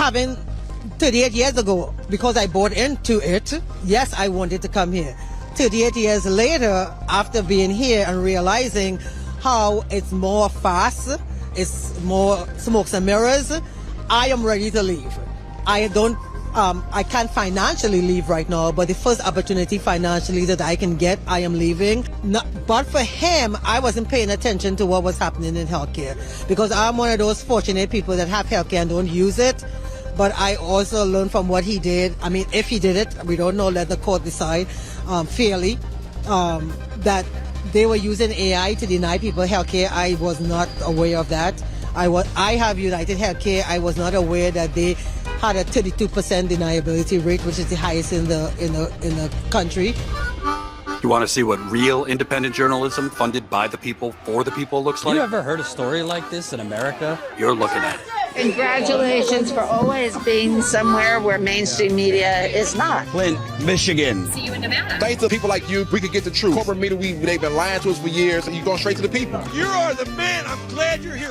having 38 years ago, because I bought into it, yes, I wanted to come here. 38 years later, after being here and realizing how it's more fast, it's more smokes and mirrors, I am ready to leave. I can't financially leave right now, but the first opportunity financially that I can get, I am leaving. But for him, I wasn't paying attention to what was happening in healthcare, because I'm one of those fortunate people that have healthcare and don't use it. But I also learned from what he did. I mean, if he did it, we don't know, let the court decide fairly, that they were using AI to deny people healthcare. I was not aware of that. I have United Healthcare. I was not aware that they had a 32% deniability rate, which is the highest in the country. You want to see what real independent journalism funded by the people for the people looks like? You ever heard a story like this in America? You're looking at it. Congratulations for always being somewhere where mainstream media is not. Flint, Michigan. See you in Nevada. Thanks to people like you, we could get the truth. Corporate media, they've been lying to us for years, and you're going straight to the people. You are the man. I'm glad you're here.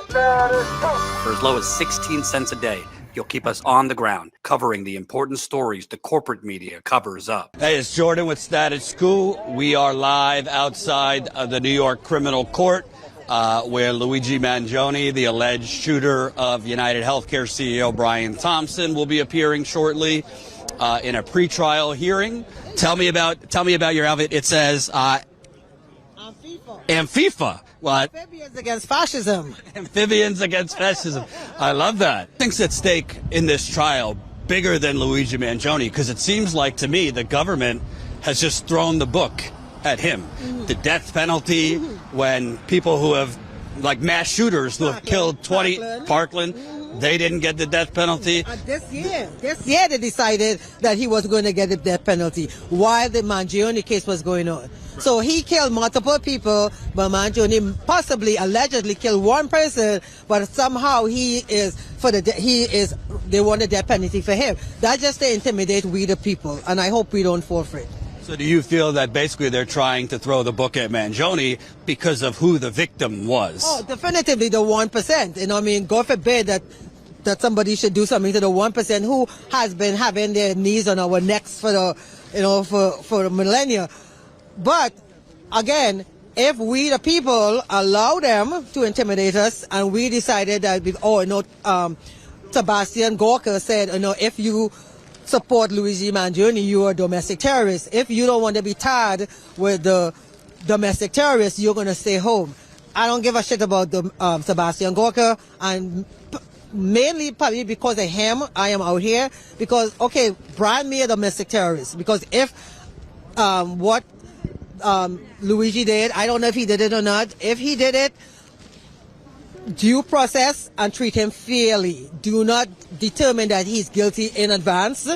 For as low as 16 cents a day, you'll keep us on the ground, covering the important stories the corporate media covers up. Hey, it's Jordan with Status Coup. We are live outside of the New York Criminal Court, where Luigi Mangione, the alleged shooter of United Healthcare CEO Brian Thompson, will be appearing shortly in a pretrial hearing. Tell me about your outfit. It says Antifa. What? Amphibians against fascism. Amphibians against fascism. I love that. Things at stake in this trial bigger than Luigi Mangione, because it seems like to me the government has just thrown the book at him. The death penalty, when people who have, like mass shooters who have killed 20, Parkland, they didn't get the death penalty. This year they decided that he was going to get the death penalty while the Mangione case was going on. So he killed multiple people, but Mangione possibly, allegedly killed one person, but somehow they want the death penalty for him. That's just to intimidate we the people, and I hope we don't fall for it. So do you feel that basically they're trying to throw the book at Mangione because of who the victim was? Oh, definitively the 1%. You know what I mean? God forbid that somebody should do something to the 1% who has been having their knees on our necks for the millennia. But again, if we the people allow them to intimidate us, and we decided that Sebastian Gorka said, if you support Luigi Mangione, you are a domestic terrorist. If you don't want to be tied with the domestic terrorists, you're going to stay home. I don't give a shit about Sebastian Gorka, and mainly probably because of him, I am out here. Because, okay, brand me a domestic terrorist. Because if what Luigi did, I don't know if he did it or not. If he did it, due process and treat him fairly. Do not determine that he's guilty in advance.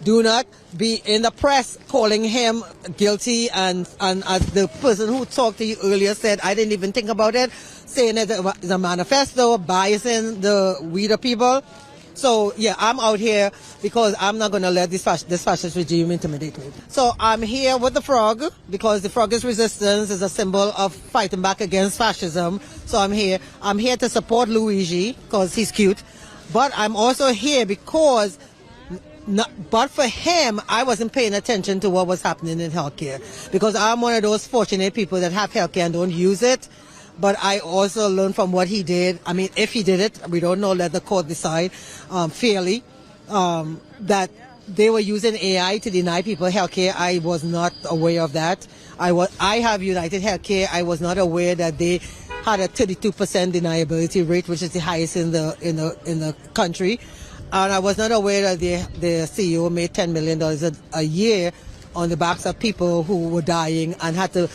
Do not be in the press calling him guilty, and as the person who talked to you earlier said, I didn't even think about it, saying that it's a manifesto, biasing we the people. So yeah, I'm out here because I'm not going to let this fascist regime intimidate me. So I'm here with the frog because the frog is resistance, is a symbol of fighting back against fascism. So I'm here. I'm here to support Luigi because he's cute. But I'm also here because, but for him, I wasn't paying attention to what was happening in healthcare, because I'm one of those fortunate people that have healthcare and don't use it. But I also learned from what he did. I mean, if he did it, we don't know, let the court decide fairly, that they were using AI to deny people healthcare. I was not aware of that. I have United Healthcare. I was not aware that they had a 32% deniability rate, which is the highest in the country. And I was not aware that the CEO made $10 million a year on the backs of people who were dying and had to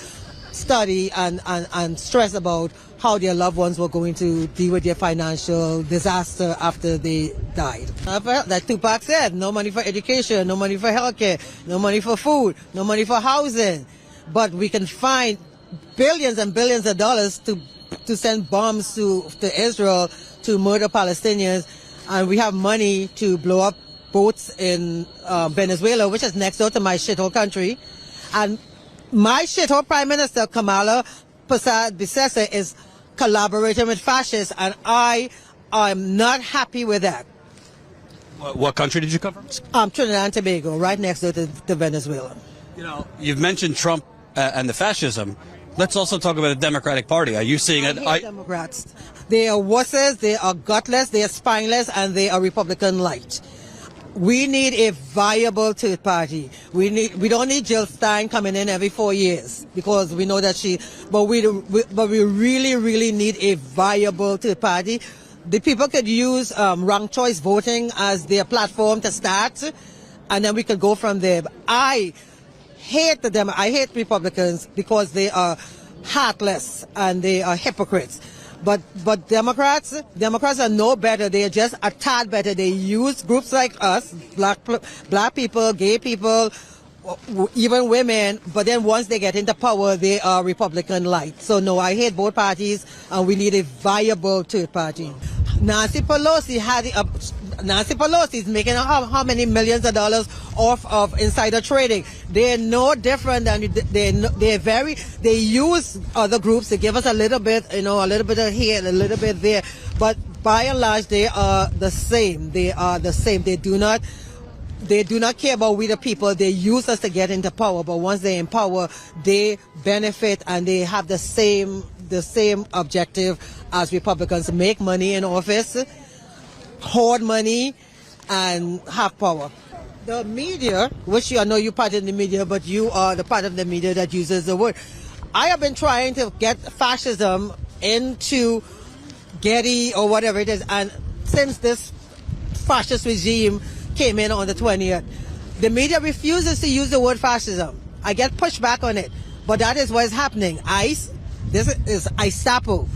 study and stress about how their loved ones were going to deal with their financial disaster after they died. Like Tupac said, no money for education, no money for healthcare, no money for food, no money for housing. But we can find billions and billions of dollars to send bombs to Israel to murder Palestinians. And we have money to blow up boats in Venezuela, which is next door to my shithole country. And my shithole Prime Minister, Kamala Persad Bissessar, is collaborating with fascists, and I I'm not happy with that. What country did you come from? Trinidad and Tobago, right next door to Venezuela. You know, you've mentioned Trump and the fascism. Let's also talk about the Democratic Party. Are you seeing it? I hate Democrats. They are wusses, they are gutless, they are spineless, and they are Republican light. We need a viable third party. We don't need Jill Stein coming in every 4 years because we know that but we really need a viable third party. The people could use ranked choice voting as their platform to start, and then we could go from there. But I hate I hate Republicans because they are heartless and they are hypocrites. But Democrats are no better. They are just a tad better. They use groups like us, black people, gay people, even women. But then once they get into power, they are Republican light. So no, I hate both parties, and we need a viable third party. Nancy Pelosi is making how many millions of dollars off of insider trading. They're no different than they use other groups to give us a little bit, a little bit of here, a little bit there. But by and large, they are the same. They are the same. They do not care about we the people. They use us to get into power. But once they're in power, they benefit and they have the same objective as Republicans: make money in office, hoard money, and have power. The media, which I know you're part of the media, but you are the part of the media that uses the word. I have been trying to get fascism into Getty or whatever it is, and since this fascist regime came in on the 20th, the media refuses to use the word fascism. I get pushback on it, but that is what is happening. This is Gestapo,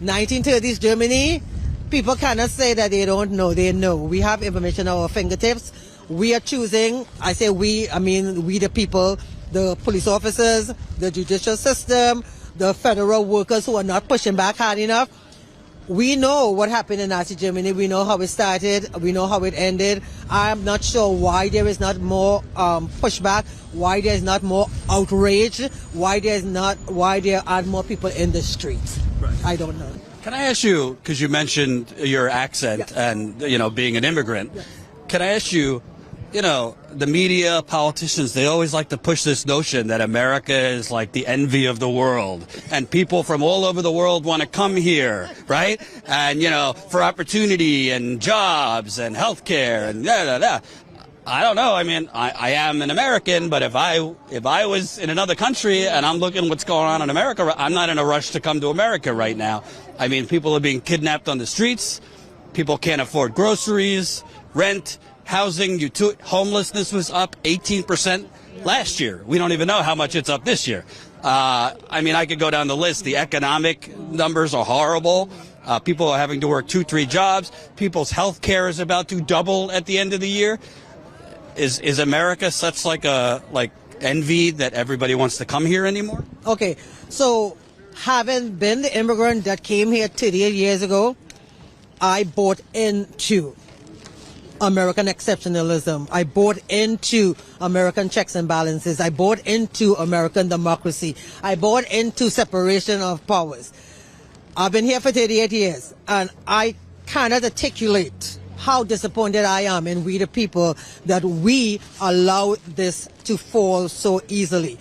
1930s Germany. People cannot say that they don't know. They know. We have information at our fingertips. We are choosing, I say we, I mean we the people, the police officers, the judicial system, the federal workers who are not pushing back hard enough. We know what happened in Nazi Germany. We know how it started. We know how it ended. I'm not sure why there is not more pushback, why there is not more outrage, why there aren't more people in the streets. Right. I don't know. Can I ask you, because you mentioned your accent and, being an immigrant, can I ask you, the media, politicians, they always like to push this notion that America is like the envy of the world and people from all over the world want to come here, right? And, for opportunity and jobs and healthcare and I don't know. I mean, I am an American, but if I was in another country and I'm looking what's going on in America, I'm not in a rush to come to America right now. I mean, people are being kidnapped on the streets. People can't afford groceries, rent, housing. Homelessness was up 18% last year. We don't even know how much it's up this year. I mean, I could go down the list. The economic numbers are horrible. People are having to work 2-3 jobs. People's health care is about to double at the end of the year. Is America such like envy that everybody wants to come here anymore? Okay, so having been the immigrant that came here 38 years ago, I bought into American exceptionalism. I bought into American checks and balances. I bought into American democracy. I bought into separation of powers. I've been here for 38 years, and I cannot articulate how disappointed I am in we the people that we allow this to fall so easily.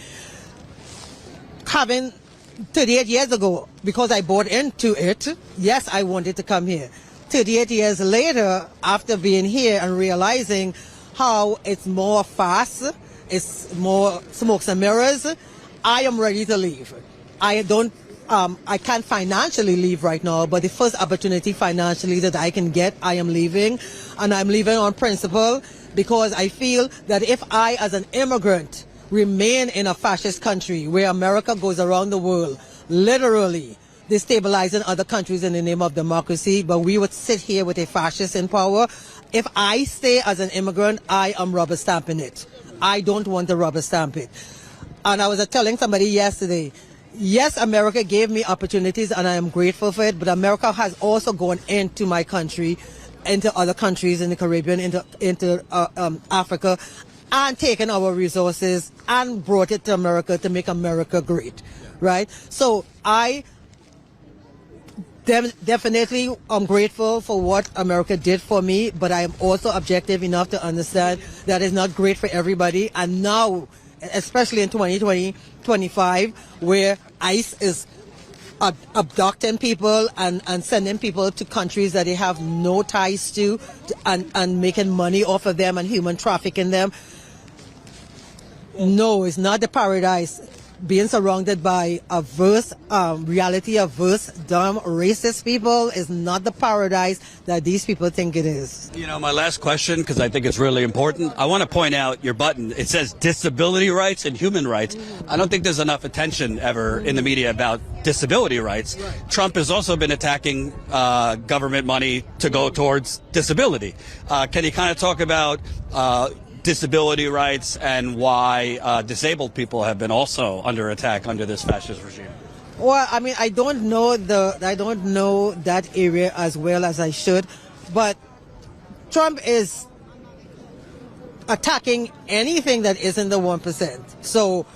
Having 38 years ago, because I bought into it, yes, I wanted to come here. 38 years later, after being here and realizing how it's more fast, it's more smokes and mirrors, I am ready to leave. I can't financially leave right now, but the first opportunity financially that I can get, I am leaving. And I'm leaving on principle because I feel that if I, as an immigrant, remain in a fascist country where America goes around the world, literally destabilizing other countries in the name of democracy, but we would sit here with a fascist in power. If I stay as an immigrant, I am rubber stamping it. I don't want to rubber stamp it. And I was telling somebody yesterday, yes, America gave me opportunities and I am grateful for it, but America has also gone into my country, into other countries in the Caribbean, into Africa, and taken our resources and brought it to America to make America great, right? So Definitely, I'm grateful for what America did for me, but I am also objective enough to understand that it's not great for everybody. And now, especially in 2020, 25, where ICE is abducting people and sending people to countries that they have no ties to and making money off of them and human trafficking them. No, it's not the paradise. Being surrounded by reality-averse, dumb, racist people is not the paradise that these people think it is. You know, my last question, because I think it's really important, I want to point out your button. It says disability rights and human rights. I don't think there's enough attention ever in the media about disability rights. Trump has also been attacking government money to go towards disability. Can you kind of talk about disability rights and why disabled people have been also under attack under this fascist regime? Well, I mean, I don't know that area as well as I should, but Trump is attacking anything that isn't the 1%. So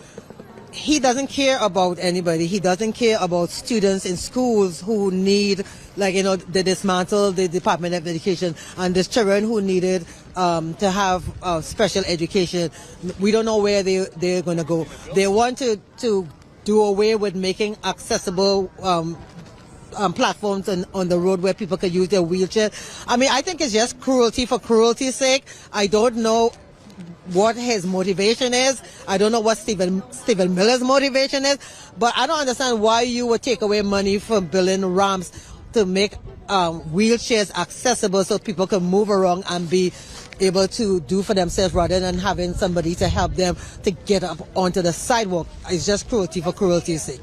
he doesn't care about anybody. He doesn't care about students in schools who need, like, you know, they dismantle the Department of Education, and there's children who needed to have special education. We don't know where they're going to go. They want to do away with making accessible platforms on the road where people could use their wheelchair. I mean, I think it's just cruelty for cruelty's sake. I don't know what his motivation is. I don't know what Stephen Miller's motivation is, but I don't understand why you would take away money from building ramps to make wheelchairs accessible so people can move around and be able to do for themselves rather than having somebody to help them to get up onto the sidewalk. It's just cruelty for cruelty's sake.